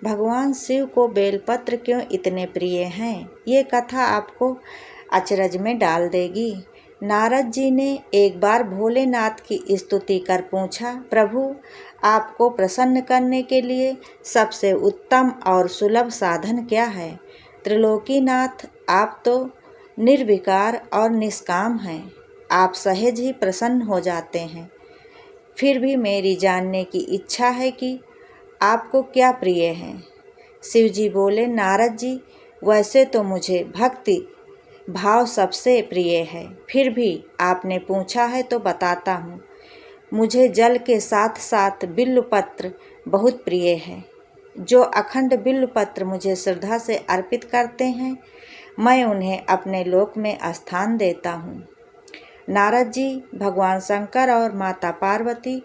भगवान शिव को बेलपत्र क्यों इतने प्रिय हैं, ये कथा आपको अचरज में डाल देगी। नारद जी ने एक बार भोलेनाथ की स्तुति कर पूछा, प्रभु आपको प्रसन्न करने के लिए सबसे उत्तम और सुलभ साधन क्या है? त्रिलोकीनाथ, आप तो निर्विकार और निष्काम हैं, आप सहज ही प्रसन्न हो जाते हैं। फिर भी मेरी जानने की इच्छा है कि आपको क्या प्रिय है। शिव जी बोले, नारद जी, वैसे तो मुझे भक्ति भाव सबसे प्रिय है, फिर भी आपने पूछा है तो बताता हूँ। मुझे जल के साथ साथ बिल्वपत्र बहुत प्रिय है। जो अखंड बिल्वपत्र मुझे श्रद्धा से अर्पित करते हैं, मैं उन्हें अपने लोक में स्थान देता हूँ। नारद जी भगवान शंकर और माता पार्वती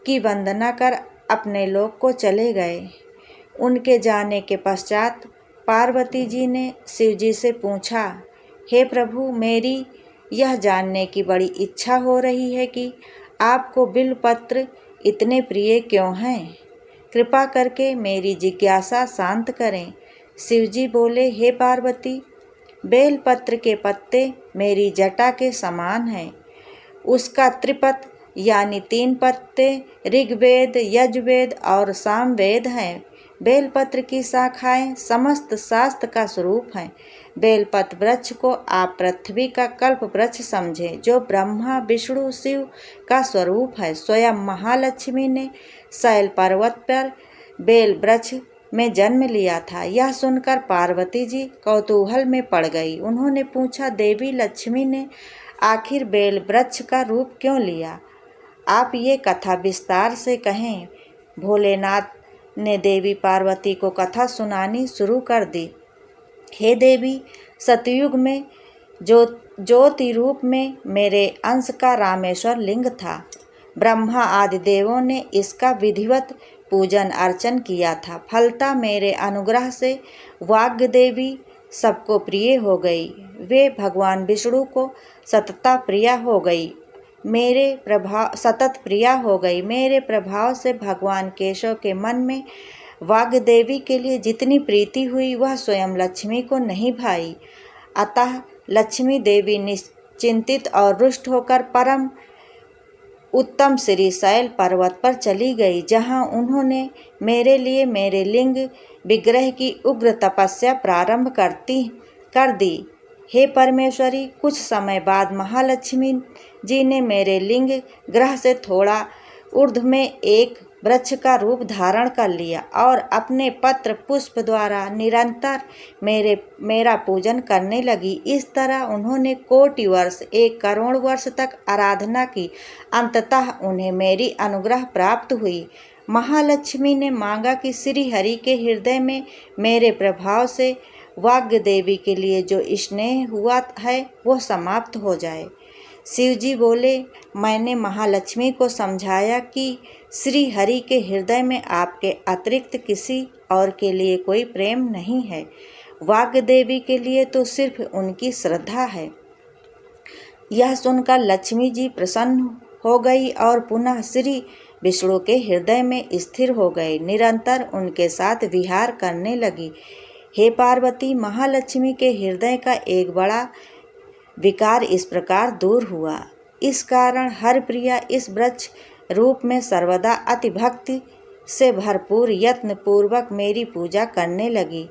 की वंदना कर अपने लोक को चले गए। उनके जाने के पश्चात पार्वती जी ने शिव जी से पूछा, हे प्रभु, मेरी यह जानने की बड़ी इच्छा हो रही है कि आपको बिल्वपत्र इतने प्रिय क्यों हैं। कृपा करके मेरी जिज्ञासा शांत करें। शिव जी बोले, हे पार्वती, बेलपत्र के पत्ते मेरी जटा के समान हैं। उसका त्रिपत यानी 3 पत्ते ऋग्वेद, यजुर्वेद और सामवेद हैं। बेलपत्र की शाखाएं समस्त शास्त्र का स्वरूप हैं। बेलपत्र वृक्ष को आप पृथ्वी का कल्प वृक्ष समझें, जो ब्रह्मा विष्णु शिव का स्वरूप है। स्वयं महालक्ष्मी ने शैल पर्वत पर बेल वृक्ष में जन्म लिया था। यह सुनकर पार्वती जी कौतूहल में पड़ गई। उन्होंने पूछा, देवी लक्ष्मी ने आखिर बेल वृक्ष का रूप क्यों लिया? आप ये कथा विस्तार से कहें। भोलेनाथ ने देवी पार्वती को कथा सुनानी शुरू कर दी। हे देवी, सतयुग में ज्योति रूप में मेरे अंश का रामेश्वर लिंग था। ब्रह्मा आदि देवों ने इसका विधिवत पूजन अर्चन किया था। फलता मेरे अनुग्रह से वाग्देवी देवी सबको प्रिय हो गई। वे भगवान विष्णु को सतत प्रिया हो गई। मेरे प्रभाव से भगवान केशव के मन में वाग्देवी के लिए जितनी प्रीति हुई, वह स्वयं लक्ष्मी को नहीं भाई। अतः लक्ष्मी देवी निश्चिंतित और रुष्ट होकर परम उत्तम श्री शैल पर्वत पर चली गई, जहाँ उन्होंने मेरे लिए मेरे लिंग विग्रह की उग्र तपस्या प्रारंभ कर दी। हे परमेश्वरी, कुछ समय बाद महालक्ष्मी जी ने मेरे लिंग ग्रह से थोड़ा ऊर्ध्व में एक वृक्ष का रूप धारण कर लिया और अपने पत्र पुष्प द्वारा निरंतर मेरा पूजन करने लगी। इस तरह उन्होंने कोटि वर्ष 1 करोड़ वर्ष तक आराधना की। अंततः उन्हें मेरी अनुग्रह प्राप्त हुई। महालक्ष्मी ने मांगा कि श्री हरि के हृदय में मेरे प्रभाव से वाग्देवी के लिए जो स्नेह हुआ है वो समाप्त हो जाए। शिव जी बोले, मैंने महालक्ष्मी को समझाया कि श्री हरि के हृदय में आपके अतिरिक्त किसी और के लिए कोई प्रेम नहीं है। वाग्देवी के लिए तो सिर्फ उनकी श्रद्धा है। यह सुनकर लक्ष्मी जी प्रसन्न हो गई और पुनः श्री विष्णु के हृदय में स्थिर हो गए। निरंतर उनके साथ विहार करने लगी। हे पार्वती, महालक्ष्मी के हृदय का एक बड़ा विकार इस प्रकार दूर हुआ। इस कारण हर प्रिया इस वृक्ष रूप में सर्वदा अति भक्ति से भरपूर यत्न पूर्वक मेरी पूजा करने लगी।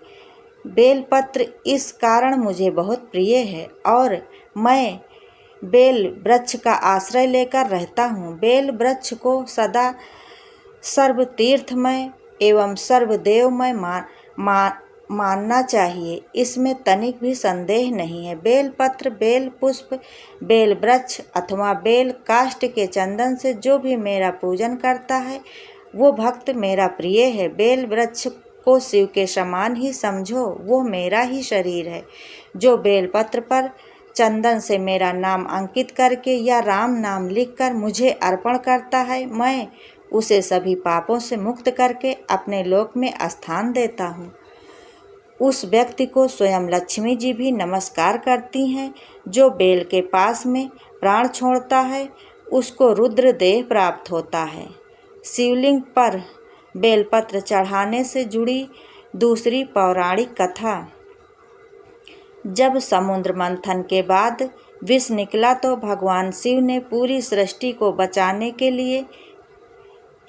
बेलपत्र इस कारण मुझे बहुत प्रिय है और मैं बेल वृक्ष का आश्रय लेकर रहता हूँ। बेल वृक्ष को सदा सर्वतीर्थमय एवं सर्वदेवमय मानना चाहिए, इसमें तनिक भी संदेह नहीं है। बेलपत्र, बेल पुष्प, बेल वृक्ष अथवा बेल काष्ठ के चंदन से जो भी मेरा पूजन करता है वो भक्त मेरा प्रिय है। बेल वृक्ष को शिव के समान ही समझो, वो मेरा ही शरीर है। जो बेलपत्र पर चंदन से मेरा नाम अंकित करके या राम नाम लिखकर मुझे अर्पण करता है, मैं उसे सभी पापों से मुक्त करके अपने लोक में स्थान देता हूँ। उस व्यक्ति को स्वयं लक्ष्मी जी भी नमस्कार करती हैं। जो बेल के पास में प्राण छोड़ता है उसको रुद्र देह प्राप्त होता है। शिवलिंग पर बेलपत्र चढ़ाने से जुड़ी दूसरी पौराणिक कथा। जब समुद्र मंथन के बाद विष निकला तो भगवान शिव ने पूरी सृष्टि को बचाने के लिए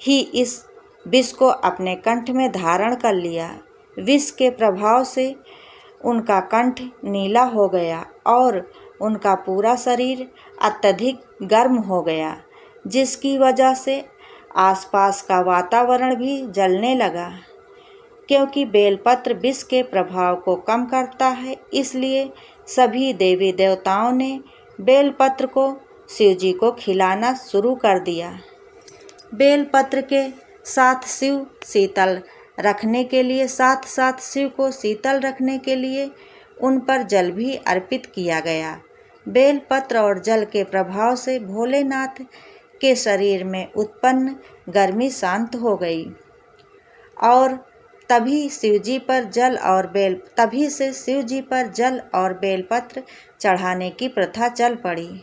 ही इस विष को अपने कंठ में धारण कर लिया। विष के प्रभाव से उनका कंठ नीला हो गया और उनका पूरा शरीर अत्यधिक गर्म हो गया, जिसकी वजह से आसपास का वातावरण भी जलने लगा। क्योंकि बेलपत्र विष के प्रभाव को कम करता है, इसलिए सभी देवी देवताओं ने बेलपत्र को शिवजी को खिलाना शुरू कर दिया। बेलपत्र के साथ शिव को शीतल रखने के लिए उन पर जल भी अर्पित किया गया। बेलपत्र और जल के प्रभाव से भोलेनाथ के शरीर में उत्पन्न गर्मी शांत हो गई और तभी से शिवजी पर जल और बेलपत्र चढ़ाने की प्रथा चल पड़ी।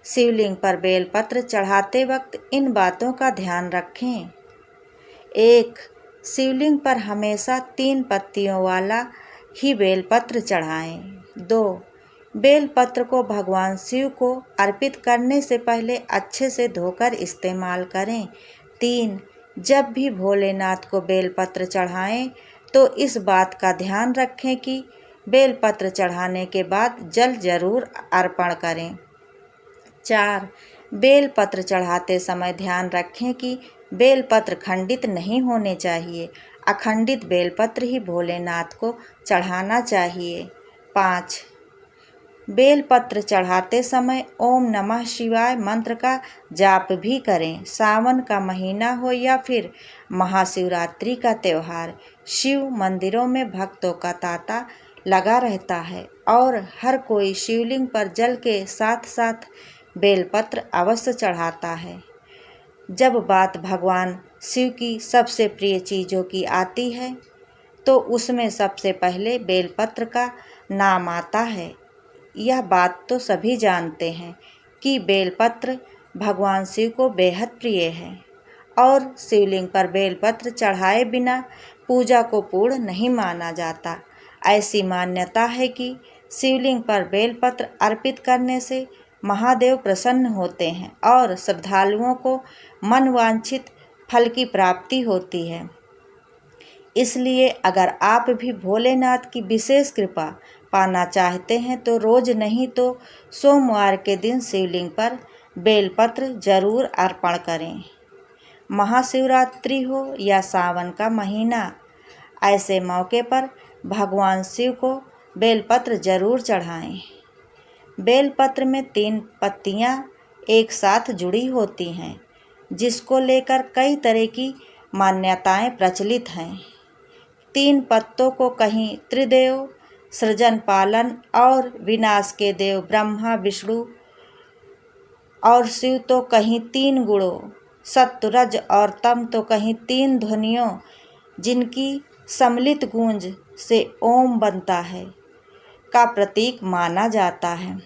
शिवलिंग पर बेलपत्र चढ़ाते वक्त इन बातों का ध्यान रखें। 1. शिवलिंग पर हमेशा 3 पत्तियों वाला ही बेलपत्र चढ़ाएं। 2. बेलपत्र को भगवान शिव को अर्पित करने से पहले अच्छे से धोकर इस्तेमाल करें। 3. जब भी भोलेनाथ को बेलपत्र चढ़ाएं तो इस बात का ध्यान रखें कि बेलपत्र चढ़ाने के बाद जल जरूर अर्पण करें। 4. बेलपत्र चढ़ाते समय ध्यान रखें कि बेलपत्र खंडित नहीं होने चाहिए। अखंडित बेलपत्र ही भोलेनाथ को चढ़ाना चाहिए। 5. बेलपत्र चढ़ाते समय ओम नमः शिवाय मंत्र का जाप भी करें। सावन का महीना हो या फिर महाशिवरात्रि का त्यौहार, शिव मंदिरों में भक्तों का तांता लगा रहता है और हर कोई शिवलिंग पर जल के साथ साथ बेलपत्र अवश्य चढ़ाता है। जब बात भगवान शिव की सबसे प्रिय चीज़ों की आती है तो उसमें सबसे पहले बेलपत्र का नाम आता है। यह बात तो सभी जानते हैं कि बेलपत्र भगवान शिव को बेहद प्रिय है और शिवलिंग पर बेलपत्र चढ़ाए बिना पूजा को पूर्ण नहीं माना जाता। ऐसी मान्यता है कि शिवलिंग पर बेलपत्र अर्पित करने से महादेव प्रसन्न होते हैं और श्रद्धालुओं को मनवांछित फल की प्राप्ति होती है। इसलिए अगर आप भी भोलेनाथ की विशेष कृपा पाना चाहते हैं तो रोज नहीं तो सोमवार के दिन शिवलिंग पर बेलपत्र जरूर अर्पण करें। महाशिवरात्रि हो या सावन का महीना, ऐसे मौके पर भगवान शिव को बेलपत्र जरूर चढ़ाएं। बेलपत्र में 3 पत्तियां एक साथ जुड़ी होती हैं, जिसको लेकर कई तरह की मान्यताएं प्रचलित हैं। 3 पत्तों को कहीं त्रिदेव, सृजन पालन और विनाश के देव ब्रह्मा विष्णु और शिव तो कहीं 3 गुणों सत्व रज और तम तो कहीं 3 ध्वनियों जिनकी सम्मिलित गूंज से ओम बनता है का प्रतीक माना जाता है।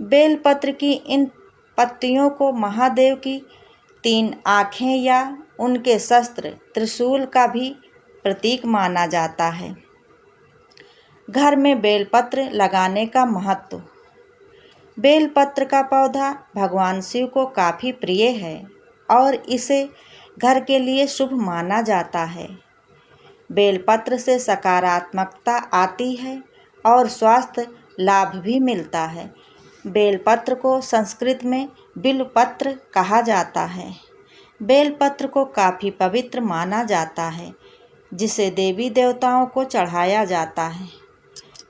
बेलपत्र की इन पत्तियों को महादेव की 3 आँखें या उनके शस्त्र त्रिशूल का भी प्रतीक माना जाता है। घर में बेलपत्र लगाने का महत्व। बेलपत्र का पौधा भगवान शिव को काफ़ी प्रिय है और इसे घर के लिए शुभ माना जाता है। बेलपत्र से सकारात्मकता आती है और स्वास्थ्य लाभ भी मिलता है। बेलपत्र को संस्कृत में बिल्वपत्र कहा जाता है। बेलपत्र को काफ़ी पवित्र माना जाता है, जिसे देवी देवताओं को चढ़ाया जाता है।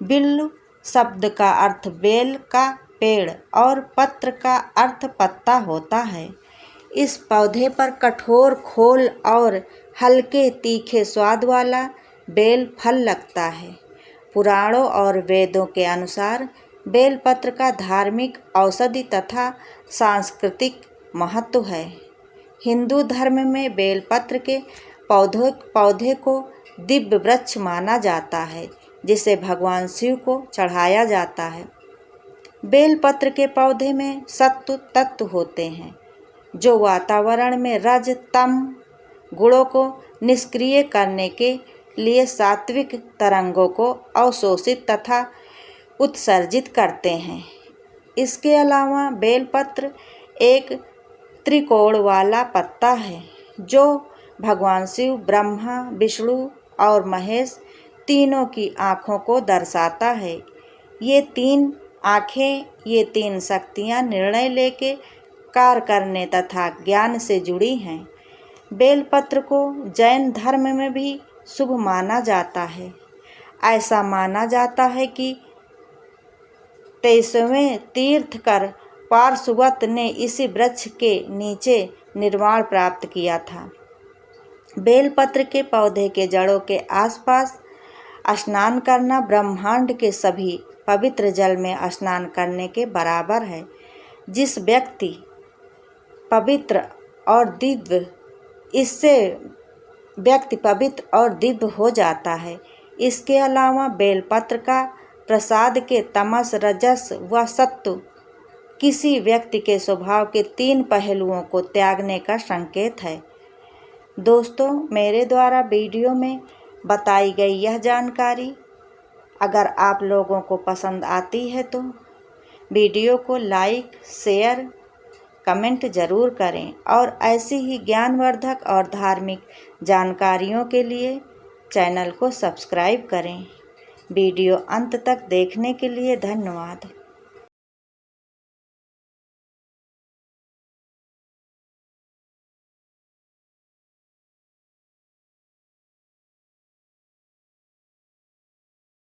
बिल्व शब्द का अर्थ बेल का पेड़ और पत्र का अर्थ पत्ता होता है। इस पौधे पर कठोर खोल और हल्के तीखे स्वाद वाला बेल फल लगता है। पुराणों और वेदों के अनुसार बेलपत्र का धार्मिक, औषधि तथा सांस्कृतिक महत्व है। हिंदू धर्म में बेलपत्र के पौधे को दिव्य वृक्ष माना जाता है, जिसे भगवान शिव को चढ़ाया जाता है। बेलपत्र के पौधे में सत्व तत्व होते हैं, जो वातावरण में रज, तम गुणों को निष्क्रिय करने के लिए सात्विक तरंगों को अवशोषित तथा उत्सर्जित करते हैं। इसके अलावा बेलपत्र एक त्रिकोण वाला पत्ता है जो भगवान शिव, ब्रह्मा, विष्णु और महेश तीनों की आँखों को दर्शाता है। ये तीन आँखें, ये तीन शक्तियाँ निर्णय लेके कार्य करने तथा ज्ञान से जुड़ी हैं। बेलपत्र को जैन धर्म में भी शुभ माना जाता है। ऐसा माना जाता है कि 23वें तीर्थकर पार्श्वत ने इसी वृक्ष के नीचे निर्वाण प्राप्त किया था। बेलपत्र के पौधे के जड़ों के आसपास स्नान करना ब्रह्मांड के सभी पवित्र जल में स्नान करने के बराबर है। जिस व्यक्ति पवित्र और दिव्य इससे व्यक्ति पवित्र और दिव्य हो जाता है। इसके अलावा बेलपत्र का प्रसाद के तमस, रजस व सत्व किसी व्यक्ति के स्वभाव के 3 पहलुओं को त्यागने का संकेत है। दोस्तों, मेरे द्वारा वीडियो में बताई गई यह जानकारी अगर आप लोगों को पसंद आती है तो वीडियो को लाइक, शेयर, कमेंट ज़रूर करें और ऐसी ही ज्ञानवर्धक और धार्मिक जानकारियों के लिए चैनल को सब्सक्राइब करें। वीडियो अंत तक देखने के लिए धन्यवाद।